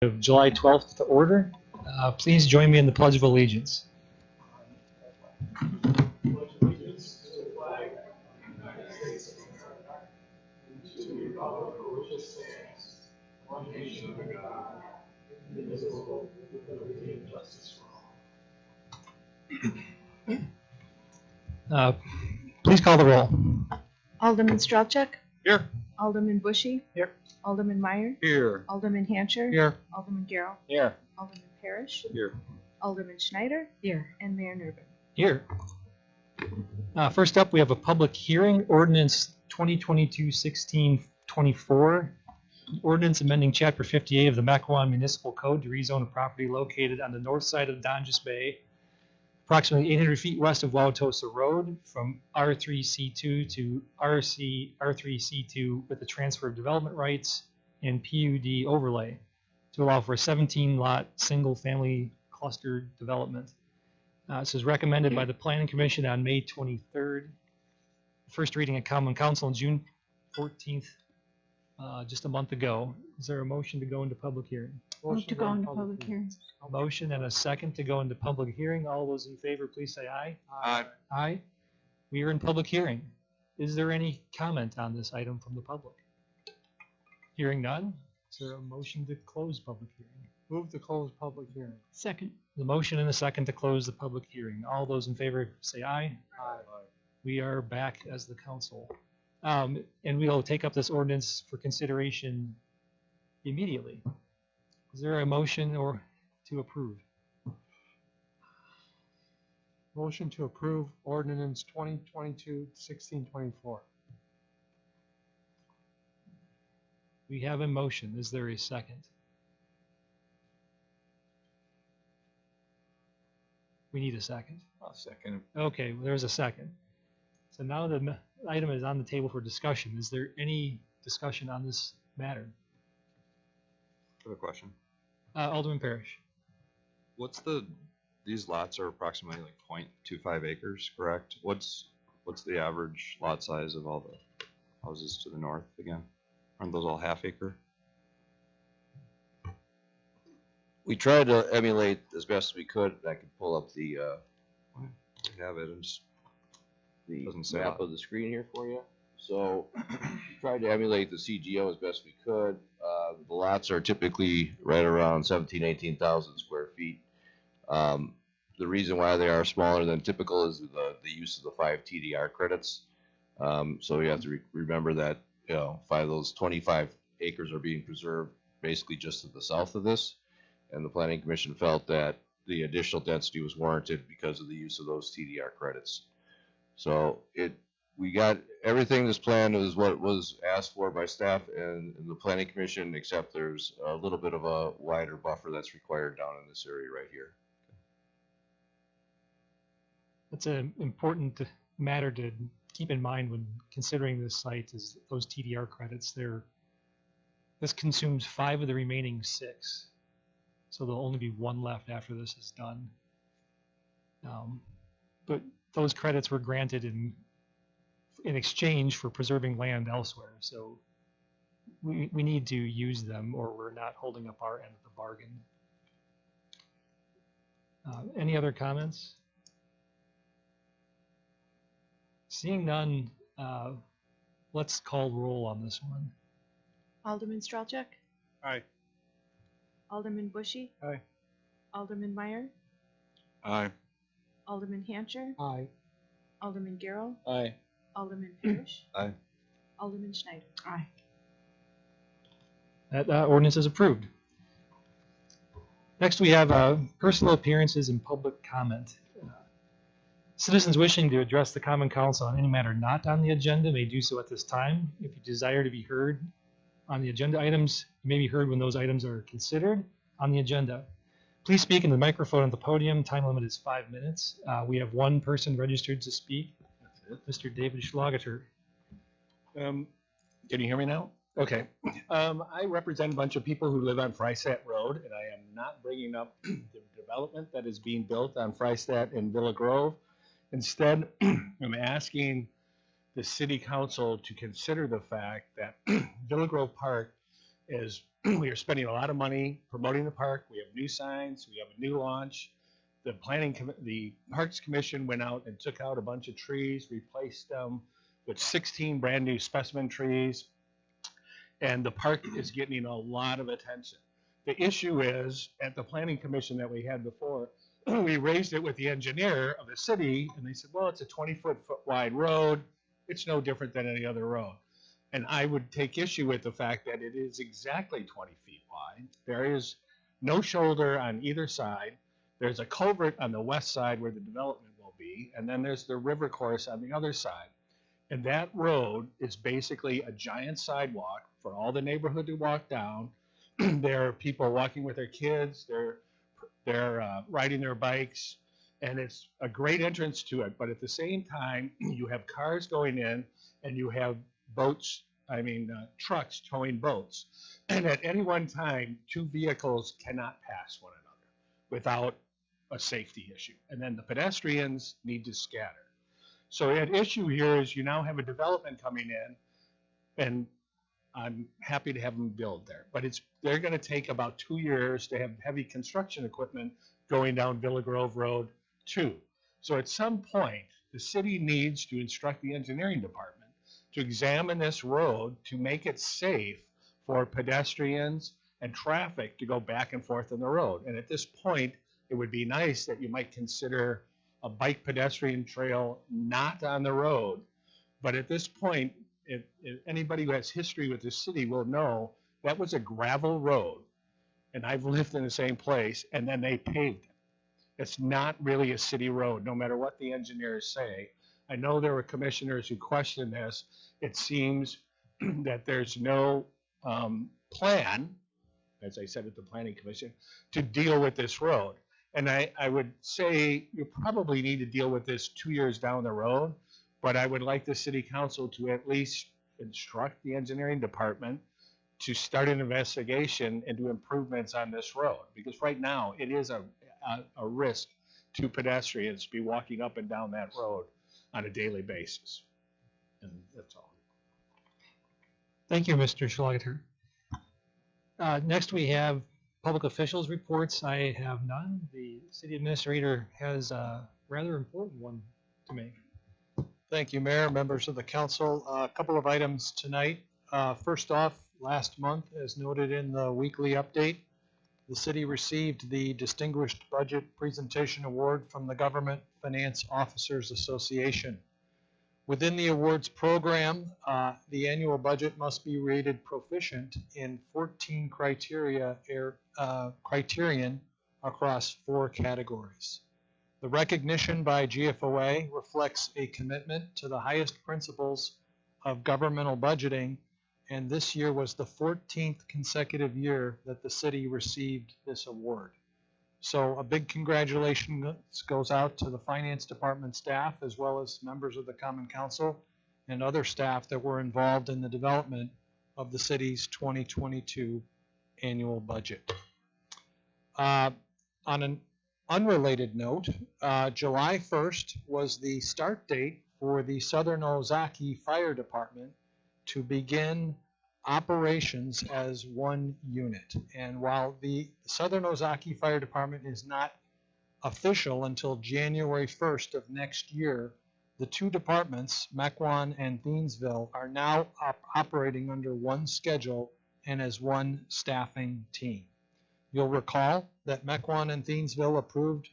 of July 12th to order. Please join me in the Pledge of Allegiance. Please call the roll. Alderman Strelchuk? Here. Alderman Bushy? Here. Alderman Meyer? Here. Alderman Hancher? Here. Alderman Garrow? Here. Alderman Parrish? Here. Alderman Schneider? Here. And Mayor Nervin. Here. First up, we have a public hearing, ordinance 2022-1624, ordinance amending Chapter 58 of the Mequon Municipal Code to rezone a property located on the north side of Donges Bay, approximately 800 feet west of Wauwatosa Road, from R3C2 to R3C2 with the transfer of development rights and PUD overlay to allow for a 17-lot single-family cluster development. This is recommended by the Planning Commission on May 23rd. First reading at Common Council on June 14th, just a month ago. Is there a motion to go into public hearing? Move to go into public hearing. A motion and a second to go into public hearing. All those in favor, please say aye. Aye. Aye. We are in public hearing. Is there any comment on this item from the public? Hearing none, is there a motion to close public hearing? Move to close public hearing. Second. The motion and a second to close the public hearing. All those in favor say aye. Aye. We are back as the council. And we'll take up this ordinance for consideration immediately. Is there a motion or to approve? Motion to approve ordinance 2022-1624. We have a motion. Is there a second? We need a second. I'll second. Okay, well, there's a second. So now the item is on the table for discussion. Is there any discussion on this matter? I have a question. Alderman Parrish. These lots are approximately like 0.25 acres, correct? What's the average lot size of all the houses to the north again? Aren't those all half acre? We tried to emulate as best we could. I could pull up the Have it, it's the Doesn't say map lot. of the screen here for you. So tried to emulate the CGO as best we could. The lots are typically right around 18,000 square feet. The reason why they are smaller than typical is the use of the 5 TDR credits. So you have to remember that 25 acres are being preserved basically just to the south of this. And the Planning Commission felt that the additional density was warranted because of the use of those TDR credits. So we got everything. This plan is what was asked for by staff and the Planning Commission, except there's a little bit of a wider buffer that's required down in this area right here. That's an important matter to keep in mind when considering this site is those TDR credits. This consumes 5 of the remaining 6. So there'll only be 1 left after this is done. But those credits were granted in exchange for preserving land elsewhere. So we need to use them or we're not holding up our end of the bargain. Any other comments? Seeing none, let's call roll on this one. Alderman Strelchuk? Aye. Alderman Bushy? Aye. Alderman Meyer? Aye. Alderman Hancher? Aye. Alderman Garrow? Aye. Alderman Parrish? Aye. Alderman Schneider? Aye. That ordinance is approved. Next, we have personal appearances and public comment. Citizens wishing to address the Common Council on any matter not on the agenda may do so at this time. If you desire to be heard on the agenda items, you may be heard when those items are considered on the agenda. Please speak in the microphone at the podium. Time limit is 5 minutes. We have 1 person registered to speak. Mr. David Schlageter. Can you hear me now? Okay. I represent a bunch of people who live on Freistadt Road, and I am not bringing up the development that is being built on Freistadt and Villa Grove. Instead, I'm asking the city council to consider the fact that Villa Grove Park is we are spending a lot of money promoting the park. We have new signs, we have a new launch. The the Parks Commission went out and took out a bunch of trees, replaced them with 16 brand new specimen trees, and the park is getting a lot of attention. The issue is, at the Planning Commission that we had before, we raised it with the engineer of the city, and they said, well, it's a 20-foot wide road. It's no different than any other road. And I would take issue with the fact that it is exactly 20 feet wide. There is no shoulder on either side. There's a culvert on the west side where the development will be, and then there's the river course on the other side. And that road is basically a giant sidewalk for all the neighborhood to walk down. There are people walking with their kids. They're riding their bikes, and it's a great entrance to it. But at the same time, you have cars going in, and you have boats. Trucks towing boats. And at any one time, two vehicles cannot pass one another without a safety issue. And then the pedestrians need to scatter. So at issue here is you now have a development coming in, and I'm happy to have them build there. But they're going to take about 2 years to have heavy construction equipment going down Villa Grove Road too. So at some point, the city needs to instruct the engineering department to examine this road to make it safe for pedestrians and traffic to go back and forth on the road. And at this point, it would be nice that you might consider a bike pedestrian trail not on the road. But at this point, if anybody who has history with the city will know that was a gravel road, and I've lived in the same place, and then they paved it. It's not really a city road, no matter what the engineers say. I know there were commissioners who questioned this. It seems that there's no plan, as I said at the Planning Commission, to deal with this road. And I would say you probably need to deal with this 2 years down the road, but I would like the city council to at least instruct the engineering department to start an investigation into improvements on this road. Because right now, it is a risk to pedestrians to be walking up and down that road on a daily basis. And that's all. Thank you, Mr. Schlager. Next, we have public officials reports. I have none. The city administrator has a rather important one to make. Thank you, Mayor, members of the council. A couple of items tonight. First off, last month, as noted in the weekly update, the city received the Distinguished Budget Presentation Award from the Government Finance Officers Association. Within the awards program, the annual budget must be rated proficient in 14 criterion across 4 categories. The recognition by GFOA reflects a commitment to the highest principles of governmental budgeting, and this year was the 14th consecutive year that the city received this award. So a big congratulations goes out to the finance department staff, as well as members of the Common Council and other staff that were involved in the development of the city's 2022 annual budget. On an unrelated note, July 1st was the start date for the Southern Ozaki Fire Department to begin operations as one unit. And while the Southern Ozaki Fire Department is not official until January 1st of next year, the 2 departments, Mequon and Thiensville, are now operating under one schedule and as one staffing team. You'll recall that Mequon and Thiensville approved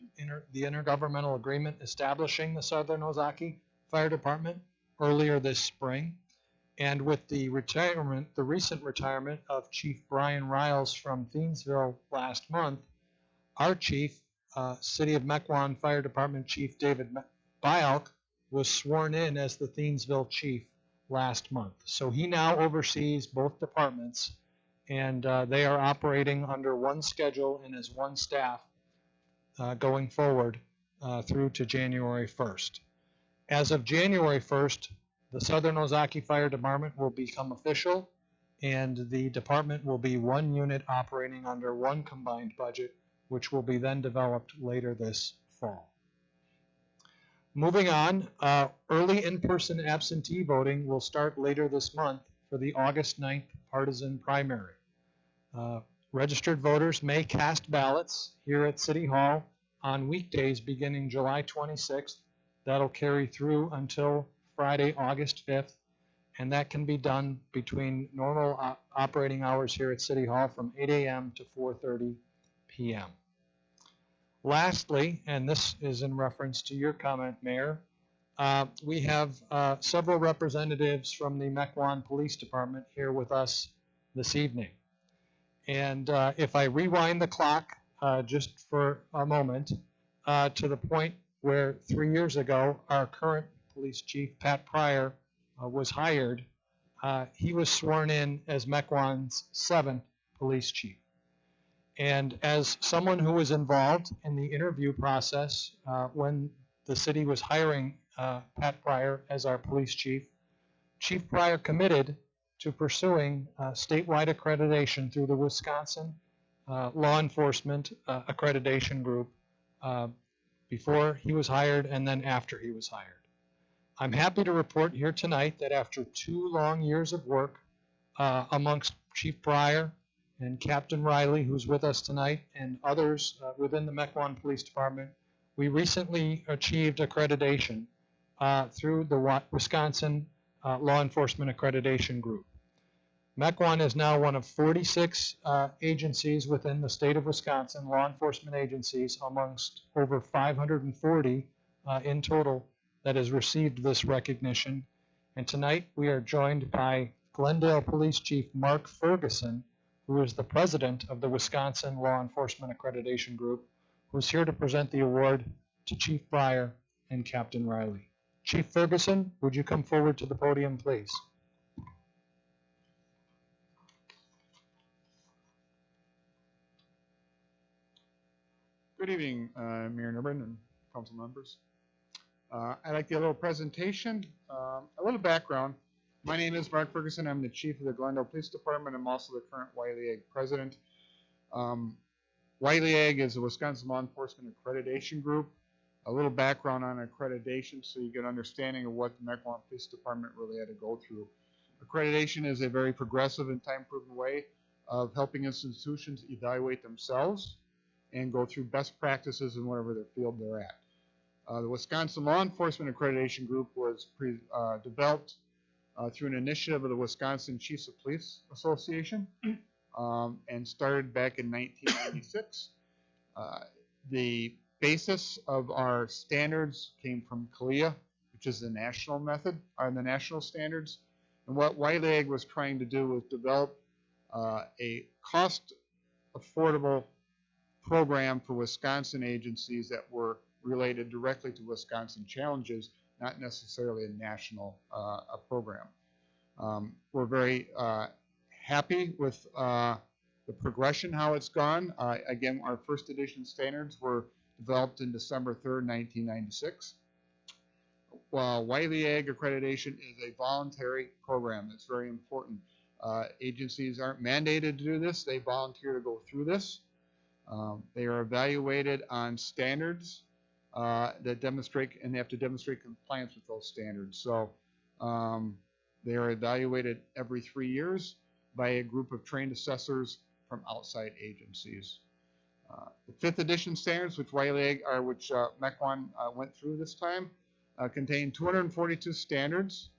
the intergovernmental agreement establishing the Southern Ozaki Fire Department earlier this spring. And with the recent retirement of Chief Brian Riles from Thiensville last month, our chief, City of Mequon Fire Department Chief David Bialk, was sworn in as the Thiensville chief last month. So he now oversees both departments, and they are operating under one schedule and as one staff going forward through to January 1st. As of January 1st, the Southern Ozaki Fire Department will become official, and the department will be one unit operating under one combined budget, which will be then developed later this fall. Moving on, early in-person absentee voting will start later this month for the August 9th partisan primary. Registered voters may cast ballots here at City Hall on weekdays beginning July 26th. That'll carry through until Friday, August 5th, and that can be done between normal operating hours here at City Hall from 8 a.m. to 4:30 p.m. Lastly, and this is in reference to your comment, Mayor, we have several representatives from the Mequon Police Department here with us this evening. And if I rewind the clock just for a moment to the point where 3 years ago our current police chief, Pat Pryor, was hired, he was sworn in as Mequon's 7th police chief. And as someone who was involved in the interview process when the city was hiring Pat Pryor as our police chief, Chief Pryor committed to pursuing statewide accreditation through the Wisconsin Law Enforcement Accreditation Group before he was hired and then after he was hired. I'm happy to report here tonight that after 2 long years of work amongst Chief Pryor and Captain Riley, who's with us tonight, and others within the Mequon Police Department, we recently achieved accreditation through the Wisconsin Law Enforcement Accreditation Group. Mequon is now one of 46 agencies within the state of Wisconsin, law enforcement agencies, amongst over 540 in total that has received this recognition. And tonight we are joined by Glendale Police Chief Mark Ferguson, who is the president of the Wisconsin Law Enforcement Accreditation Group, who's here to present the award to Chief Pryor and Captain Riley. Chief Ferguson, would you come forward to the podium, please? Good evening, Mayor Nurban and council members. I'd like to get a little presentation, a little background. My name is Mark Ferguson. I'm the chief of the Glendale Police Department. I'm also the current Wiley Ag president. Wiley Ag is a Wisconsin Law Enforcement Accreditation Group. A little background on accreditation so you get an understanding of what the Mequon Police Department really had to go through. Accreditation is a very progressive and time-proven way of helping institutions evaluate themselves and go through best practices in whatever their field they're at. The Wisconsin Law Enforcement Accreditation Group was developed through an initiative of the Wisconsin Chiefs of Police Association and started back in 1996. The basis of our standards came from CALEA, which is the national method, or the national standards. And what Wiley Ag was trying to do was develop a cost-affordable program for Wisconsin agencies that were related directly to Wisconsin challenges, not necessarily a national program. We're very happy with the progression, how it's gone. Again, our first edition standards were developed in December 3rd, 1996. Wiley Ag accreditation is a voluntary program. It's very important. Agencies aren't mandated to do this. They volunteer to go through this. They are evaluated on standards that demonstrate, and they have to demonstrate compliance with those standards. So they are evaluated every 3 years by a group of trained assessors from outside agencies. The 5th edition standards, which Wiley Ag, or which Mequon went through this time, contain 242 standards,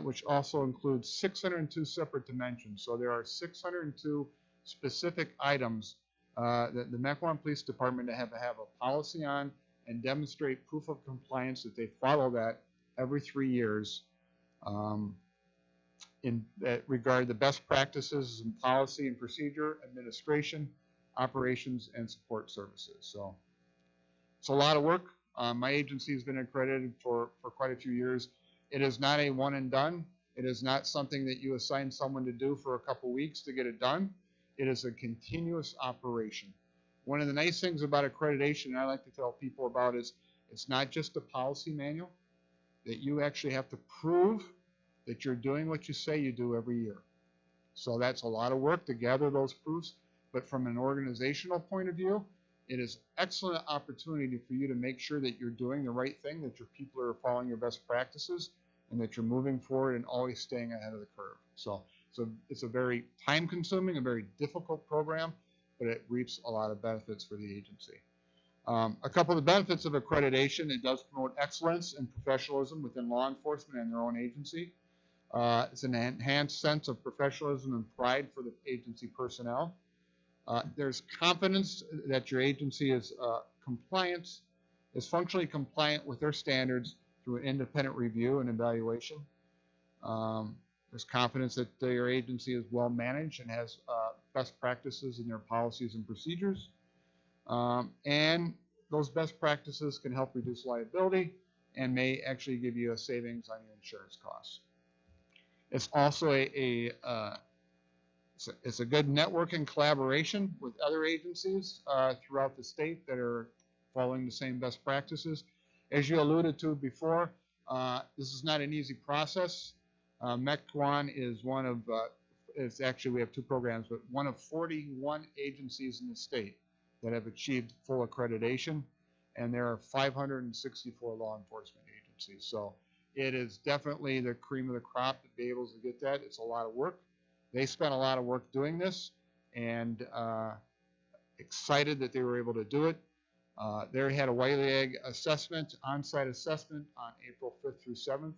which also includes 602 separate dimensions. So there are 602 specific items that the Mequon Police Department have a policy on and demonstrate proof of compliance that they follow that every 3 years in that regard the best practices in policy and procedure, administration, operations, and support services. So it's a lot of work. My agency has been accredited for quite a few years. It is not a one and done. It is not something that you assign someone to do for a couple weeks to get it done. It is a continuous operation. One of the nice things about accreditation, and I like to tell people about, is it's not just a policy manual, that you actually have to prove that you're doing what you say you do every year. So that's a lot of work to gather those proofs. But from an organizational point of view, it is excellent opportunity for you to make sure that you're doing the right thing, that your people are following your best practices, and that you're moving forward and always staying ahead of the curve. So It's a very time-consuming, a very difficult program, but it reaps a lot of benefits for the agency. A couple of the benefits of accreditation: it does promote excellence and professionalism within law enforcement and their own agency. It's an enhanced sense of professionalism and pride for the agency personnel. There's confidence that your agency is functionally compliant with their standards through an independent review and evaluation. There's confidence that your agency is well managed and has best practices in their policies and procedures. And those best practices can help reduce liability and may actually give you a savings on your insurance costs. It's also it's a good network and collaboration with other agencies throughout the state that are following the same best practices. As you alluded to before, this is not an easy process. Mequon is one of, it's actually, we have two programs, but one of 41 agencies in the state that have achieved full accreditation, and there are 564 law enforcement agencies. So it is definitely the cream of the crop to be able to get that. It's a lot of work. They spent a lot of work doing this, and excited that they were able to do it. They had a Wiley Ag assessment, on-site assessment on April 5th through 7th,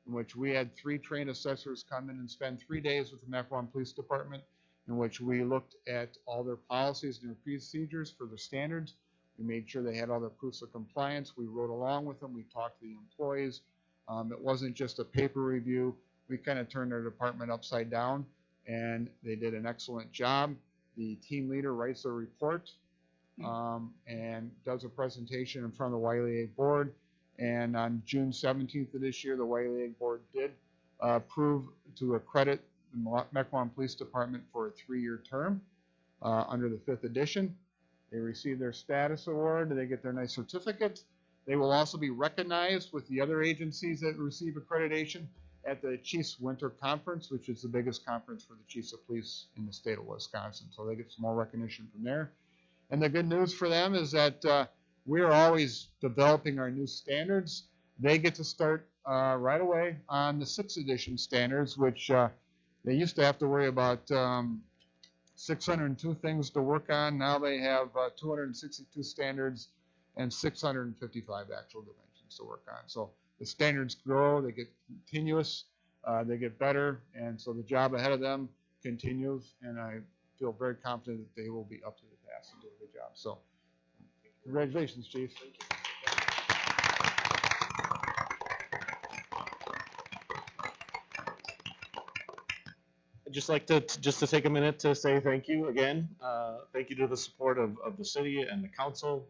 in which we had 3 trained assessors come in and spend 3 days with the Mequon Police Department, in which we looked at all their policies and their procedures for the standards. We made sure they had all their proofs of compliance. We rode along with them. We talked to the employees. It wasn't just a paper review. We kind of turned their department upside down, and they did an excellent job. The team leader writes a report and does a presentation in front of the Wiley Ag board. And on June 17th of this year, the Wiley Ag board did approve to accredit the Mequon Police Department for a 3-year term under the 5th edition. They receive their status award. They get their nice certificate. They will also be recognized with the other agencies that receive accreditation at the Chiefs Winter Conference, which is the biggest conference for the Chiefs of Police in the state of Wisconsin. So they get some more recognition from there. And the good news for them is that we're always developing our new standards. They get to start right away on the 6th edition standards, which they used to have to worry about 602 things to work on. Now they have 262 standards and 655 actual dimensions to work on. So the standards grow, they get continuous, they get better, and so the job ahead of them continues, and I feel very confident that they will be up to the task and do a good job. So congratulations, Chief. Thank you. I'd just like to take a minute to say thank you again. Thank you to the support of the city and the council.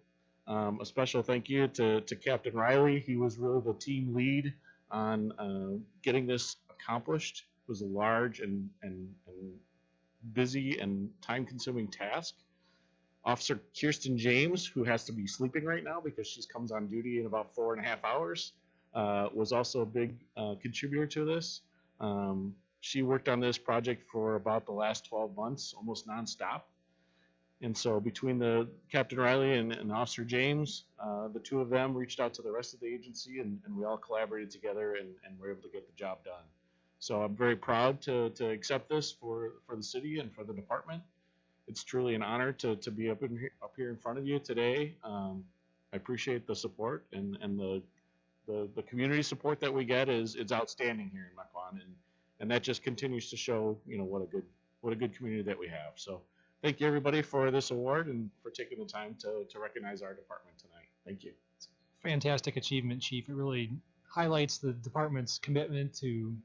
A special thank you to Captain Riley. He was really the team lead on getting this accomplished. It was a large and busy and time-consuming task. Officer Kirsten James, who has to be sleeping right now because she comes on duty in about 4.5 hours, was also a big contributor to this. She worked on this project for about the last 12 months, almost nonstop. And so between the Captain Riley and Officer James, the two of them reached out to the rest of the agency, and we all collaborated together and were able to get the job done. So I'm very proud to accept this for the city and for the department. It's truly an honor to be up here in front of you today. I appreciate the support and the community support that we get is outstanding here in Mequon, and that just continues to show what a good community that we have. So thank you everybody for this award and for taking the time to recognize our department tonight. Thank you. Fantastic achievement, Chief. It really highlights the department's commitment to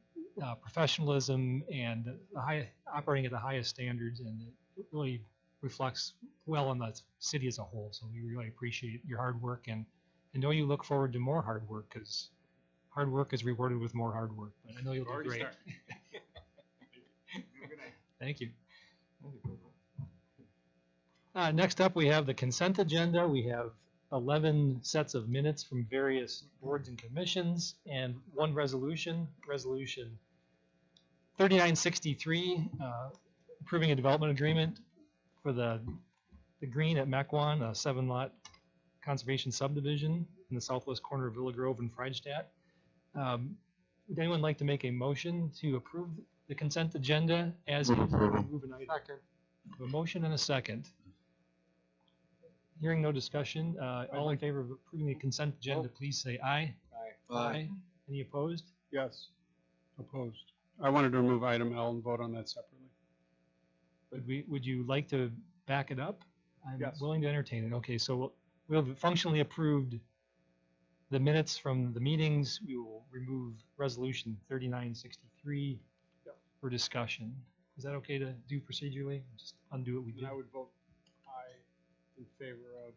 professionalism and operating at the highest standards, and it really reflects well on the city as a whole. So we really appreciate your hard work, and know you look forward to more hard work, because hard work is rewarded with more hard work. But I know you'll do great. Thank you. Next up, we have the consent agenda. We have 11 sets of minutes from various boards and commissions, and one resolution, Resolution 3963, approving a development agreement for the green at Mequon, a 7-lot conservation subdivision in the southwest corner of Villa Grove and Friedstadt. Would anyone like to make a motion to approve the consent agenda as is. Move approval. Remove an item. A motion and a second. Hearing no discussion, all in favor of approving the consent agenda, please say aye. Aye. Any opposed? Yes. Opposed. I wanted to remove item L and vote on that separately. Would you like to back it up? I'm Yes. willing to entertain it. Okay, so we'll have functionally approved the minutes from the meetings. We will remove resolution 3963 for discussion. Is that okay to do procedurally? Just undo what we did. And I would vote aye in favor of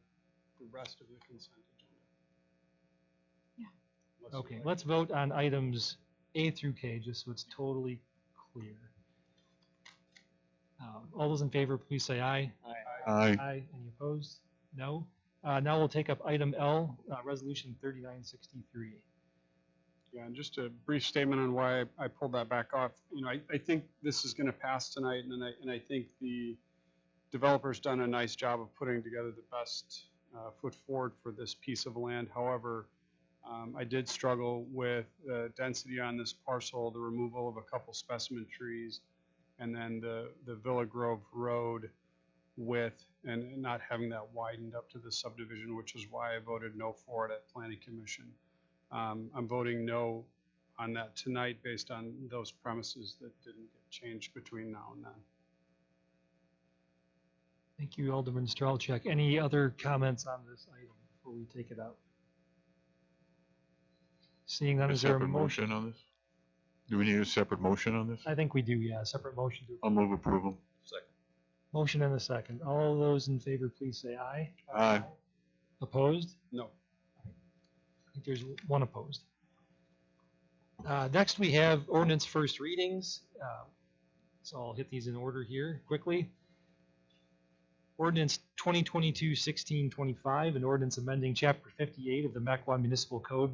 the rest of the consent agenda. Yeah. Unless you Okay, like- let's vote on items A through K, just so it's totally clear. All those in favor, please say aye. Aye. Aye. Any opposed? No. Now we'll take up item L, resolution 3963. Yeah, and just a brief statement on why I pulled that back off. You know, I think this is going to pass tonight, and I think the developer's done a nice job of putting together the best foot forward for this piece of land. However, I did struggle with the density on this parcel, the removal of a couple specimen trees, and then the Villa Grove Road width and not having that widened up to the subdivision, which is why I voted no for it at Planning Commission. I'm voting no on that tonight based on those premises that didn't get changed between now and then. Thank you, Alderman Strelchak. Any other comments on this item before we take it up? Seeing none, A is there a separate motion? motion on this? Do we need a separate motion on this? I think we do, yeah, separate motion to I'll move approval. Second. motion and a second. All those in favor, please say aye. Aye. Opposed? No. I think there's one opposed. Next, we have ordinance first readings. So I'll hit these in order here quickly. Ordinance 2022-1625, an ordinance amending Chapter 58 of the Mequon Municipal Code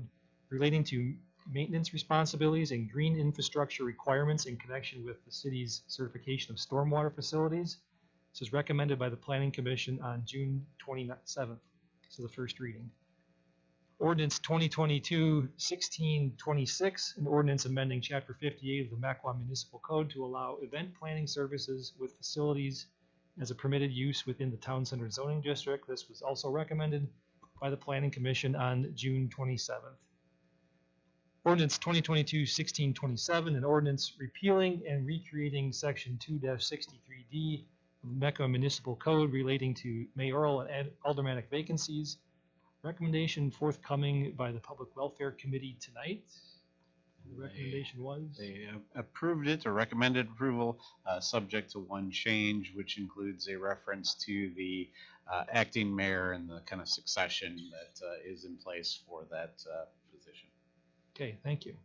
relating to maintenance responsibilities and green infrastructure requirements in connection with the city's certification of stormwater facilities. This is recommended by the Planning Commission on June 27th. So the first reading. Ordinance 2022-1626, an ordinance amending Chapter 58 of the Mequon Municipal Code to allow event planning services with facilities as a permitted use within the Town Center zoning district. This was also recommended by the Planning Commission on June 27th. Ordinance 2022-1627, an ordinance repealing and recreating Section 2-63D of the Mequon Municipal Code relating to mayoral and aldermanic vacancies. Recommendation forthcoming by the Public Welfare Committee tonight. The recommendation was? They approved it or recommended approval, subject to one change, which includes a reference to the acting mayor and the kind of succession that is in place for that position. Okay, thank you.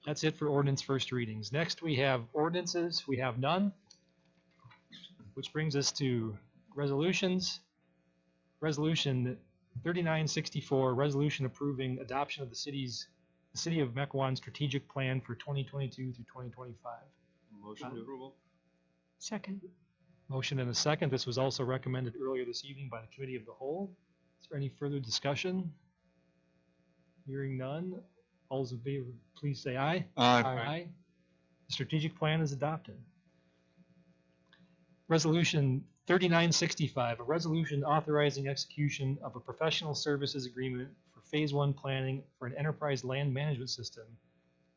That's it for ordinance first readings. Next, we have ordinances. We have none, which brings us to resolutions. Resolution 3964, resolution approving adoption of the City of Mequon strategic plan for 2022 through 2025. Motion to approval? Second. Motion and a second. This was also recommended earlier this evening by the Committee of the Whole. Is there any further discussion? Hearing none. All those in favor, please say aye. Aye. The strategic plan is adopted. Resolution 3965, a resolution authorizing execution of a professional services agreement for Phase 1 planning for an enterprise land management system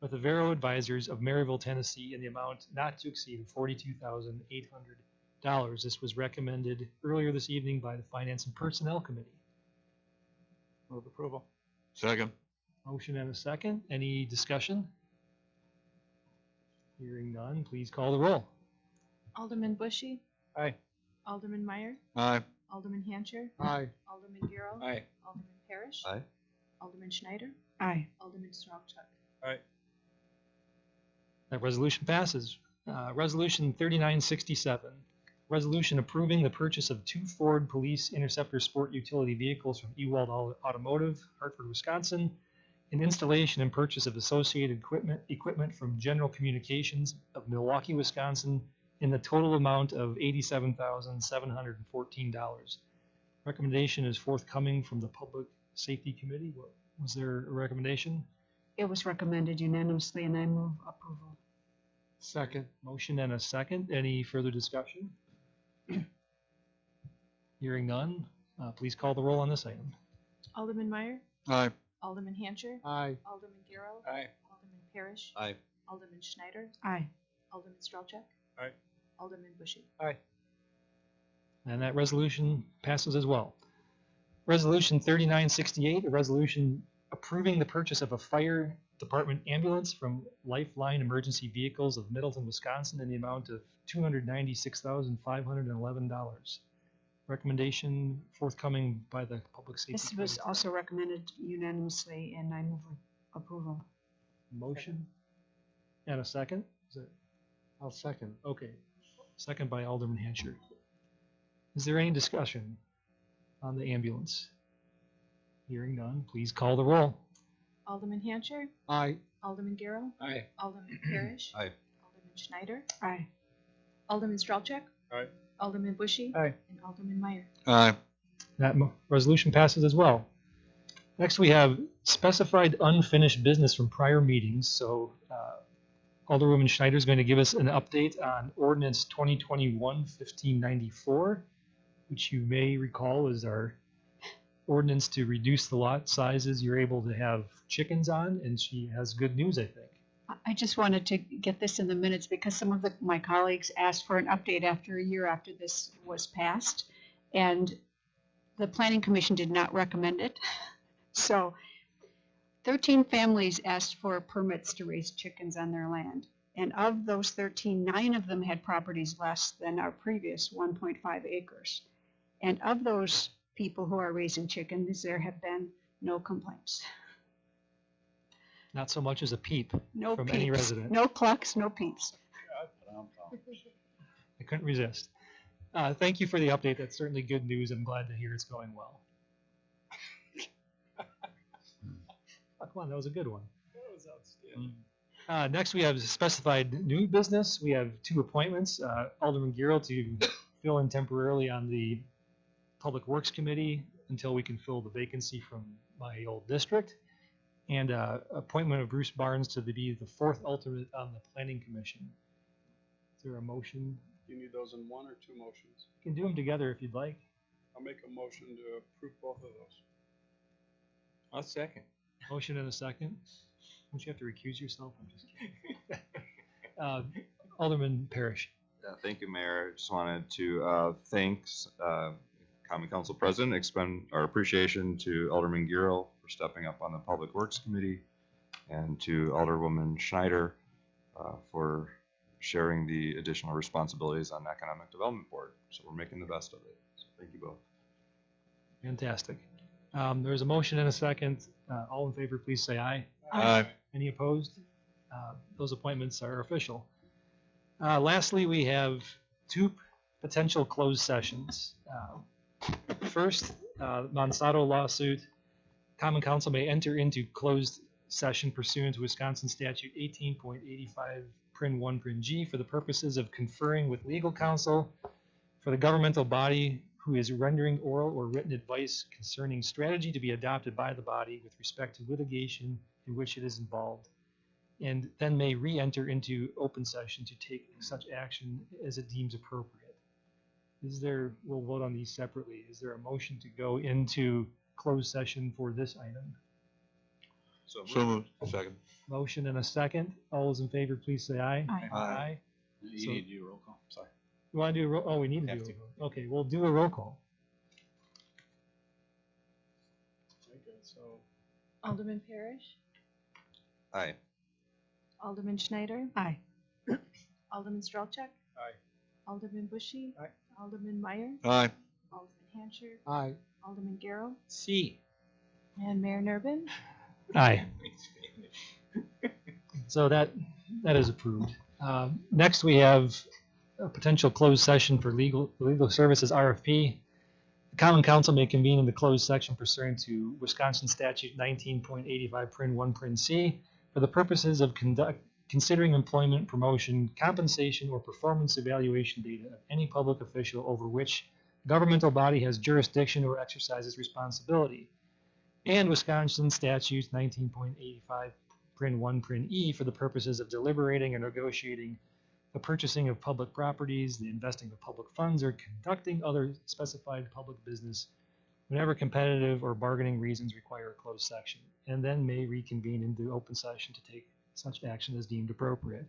with the Vero Advisors of Maryville, Tennessee, in the amount not to exceed $42,800. This was recommended earlier this evening by the Finance and Personnel Committee. Move approval. Second. Motion and a second. Any discussion? Hearing none, please call the roll. Alderman Bushy. Aye. Alderman Meyer. Aye. Alderman Hancher. Aye. Alderman Gero. Aye. Alderman Parrish. Aye. Alderman Schneider. Aye. Alderman Strelchuk. Aye. That resolution passes. Resolution 3967, resolution approving the purchase of 2 Ford Police Interceptor Sport Utility Vehicles from Ewald Automotive, Hartford, Wisconsin, and installation and purchase of associated equipment from General Communications of Milwaukee, Wisconsin, in the total amount of $87,714. Recommendation is forthcoming from the Public Safety Committee. Was there a recommendation? It was recommended unanimously, and I move approval. Second. Motion and a second. Any further discussion? Hearing none, please call the roll on this item. Alderman Meyer, Aye. Alderman Hancher, Aye. Alderman Garrow, Aye. Alderman Parrish, Aye. Alderman Schneider, Aye. Alderman Strelchak. Aye. Alderman Bushy. And that resolution passes as well. Resolution 3968, a resolution approving the purchase of a fire department ambulance from Lifeline Emergency Vehicles of Middleton, Wisconsin in the amount of $296,511. Recommendation forthcoming by the Public Safety. This was Committee. also recommended unanimously, and I move approval. Motion and a second. Is it? I'll second. Okay. Second by Alderman Hancher. Is there any discussion on the ambulance? Hearing none, please call the roll. Alderman Hancher, Aye. Alderman Garrow, Aye. Alderman Parrish. Aye. Alderman Schneider, Aye. Alderman Strelchak. Aye. Alderman Bushy. Aye. And Alderman Meyer. Aye. That resolution passes as well. Next, we have specified unfinished business from prior meetings. So Alderwoman Schneider is going to give us an update on Ordinance 2021-1594, which you may recall is our ordinance to reduce the lot sizes you're able to have chickens on, and she has good news, I think. I just wanted to get this in the minutes because some of my colleagues asked for an update after a year after this was passed, and the Planning Commission did not recommend it. So 13 families asked for permits to raise chickens on their land. And of those 13, 9 of them had properties less than our previous 1.5 acres. And of those people who are raising chickens, there have been no complaints. Not so much as a peep No from peeps. any resident. No clucks, no peeps. I couldn't resist. Thank you for the update. That's certainly good news. I'm glad to hear it's going well. Oh, come on, that was a good one. That was outstanding. Next, we have specified new business. We have 2 appointments. Alderman Garrow to fill in temporarily on the Public Works Committee until we can fill the vacancy from my old district. And appointment of Bruce Barnes to be the 4th alternate on the Planning Commission. Is there a motion? Do you need those in one or 2 motions? You can do them together if you'd like. I'll make a motion to approve both of those. I'll second. Motion and a second. Don't you have to recuse yourself? I'm just kidding. Alderman Parrish. Thank you, Mayor. I just wanted to thank Common Council President, expend our appreciation to Alderman Garrow for stepping up on the Public Works Committee, and to Alderwoman Schneider for sharing the additional responsibilities on the Economic Development Board. So we're making the best of it. So thank you both. Fantastic. There's a motion and a second. All in favor, please say aye. Aye. Any opposed? Those appointments are official. Lastly, we have 2 potential closed sessions. First, Monsanto lawsuit. Common Council may enter into closed session pursuant to Wisconsin Statute 18.85 Prin 1 Prin G for the purposes of conferring with legal counsel for the governmental body who is rendering oral or written advice concerning strategy to be adopted by the body with respect to litigation in which it is involved, and then may re-enter into open session to take such action as it deems appropriate. We'll vote on these separately. Is there a motion to go into closed session for this item? So moved. Second. Motion and a second. All those in favor, please say aye. Aye. Aye. You So- need to do a roll call, sorry. You want to do a roll? Oh, we need to do Have a to. roll call. Okay, we'll do a roll call. Okay, so Alderman Parrish, Aye. Alderman Schneider, Aye. Alderman Strelchak. Aye. Alderman Bushy. Aye. Alderman Meyer, Aye. Alderman Hancher, Aye. Alderman Garrow, C. and Mayor Nervin. Aye. So that is approved. Next, we have a potential closed session for legal services RFP. The Common Council may convene in the closed section pursuant to Wisconsin Statute 19.85 Prin 1 Prin C for the purposes of considering employment, promotion, compensation, or performance evaluation data of any public official over which governmental body has jurisdiction or exercises responsibility, and Wisconsin Statutes 19.85 Prin 1 Prin E for the purposes of deliberating or negotiating the purchasing of public properties, the investing of public funds, or conducting other specified public business whenever competitive or bargaining reasons require a closed session, and then may reconvene into open session to take such action as deemed appropriate.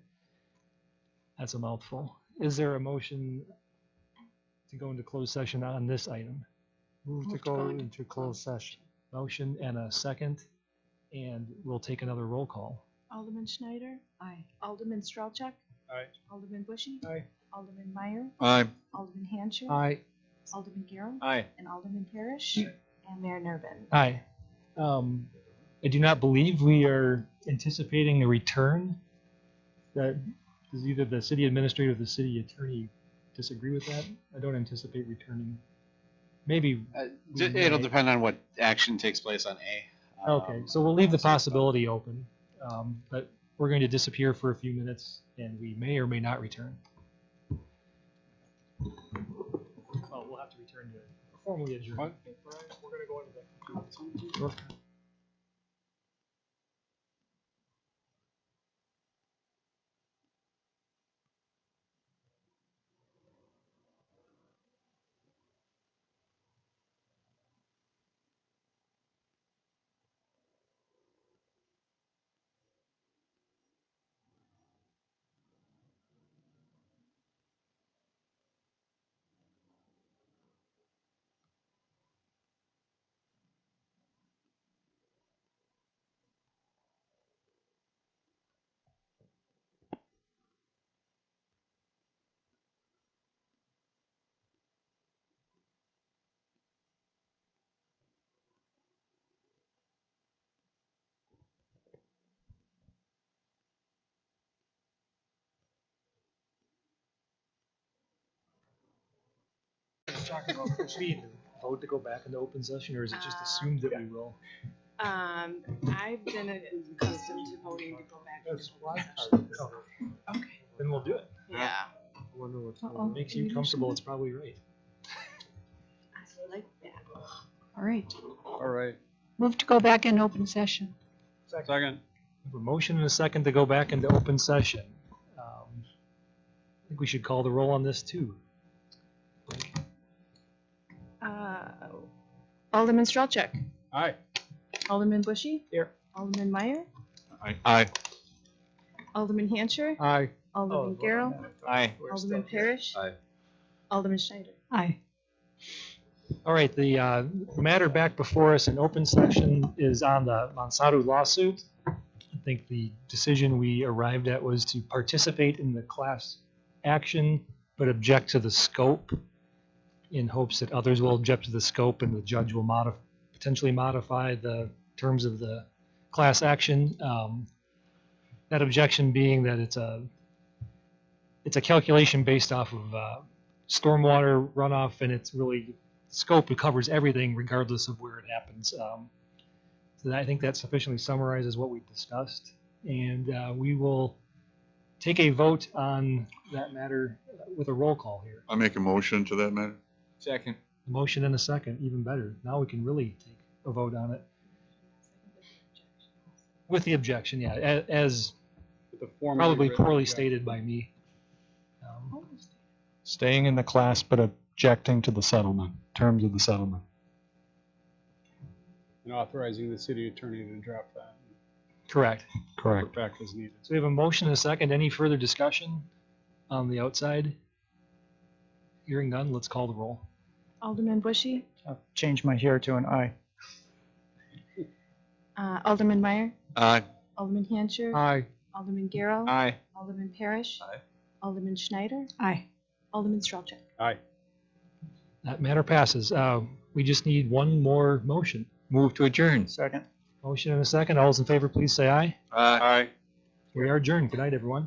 That's a mouthful. Is there a motion to go into closed session on this item? Move to go into closed session. Motion and a second, and we'll take another roll call. Alderman Schneider, Aye. Alderman Strelchuk, Aye. Alderman Bushy, Aye. Alderman Meyer, Aye. Alderman Hancher, Aye. Alderman Garrow, Aye. and Alderman Parrish, and Mayor Nervin. Aye. I do not believe we are anticipating a return. That does either the city administrator or the city attorney disagree with that? I don't anticipate returning. Maybe. It'll depend on what action takes place on A. Okay, so we'll leave the possibility open, but we're going to disappear for a few minutes, and we may or may not return. Oh, we'll have to return to it. Formally adjourn. What? We're going to go into the. We vote to go back into open session, or is it just assumed that we will? I've been accustomed to voting to go back into closed session. Okay. Then we'll do it. Yeah, Uh-oh. Makes you comfortable, it's probably right. I like that. All right. All right. Move to go back in open session. Second. We have a motion and a second to go back into open session. I think we should call the roll on this too. Alderman Strelchuk, Aye. Alderman Bushy. Here. Alderman Meyer, Aye. Alderman Hancher, Aye. Alderman Garrow, Aye. Alderman Parrish. Aye. Alderman Schneider. Aye. All right, the matter back before us in open session is on the Monsanto lawsuit. I think the decision we arrived at was to participate in the class action, but object to the scope, in hopes that others will object to the scope and the judge will potentially modify the terms of the class action. That objection being that it's a calculation based off of stormwater runoff, and it's really scope. It covers everything regardless of where it happens. So I think that sufficiently summarizes what we discussed, and we will take a vote on that matter with a roll call here. I make a motion to that matter. Second. A motion and a second, even better. Now we can really take a vote on it. With the objection, yeah, as With the form probably written poorly objection. stated by me. Staying in the class, but objecting to the settlement, terms of the settlement. And authorizing the city attorney to draft that. Correct. Correct. Put back as needed. So we have a motion and a second. Any further discussion on the outside? Hearing none, let's call the roll. Alderman Bushy, Change my here to an aye. Alderman Meyer, Aye. Alderman Hancher, Aye. Alderman Garrow, Aye. Alderman Parrish. Aye. Alderman Schneider, Aye. Alderman Strelchuk. Aye. That matter passes. We just need one more motion. Move to adjourn. Second. Motion and a second. All those in favor, please say aye. Aye. We are adjourned. Good night, everyone.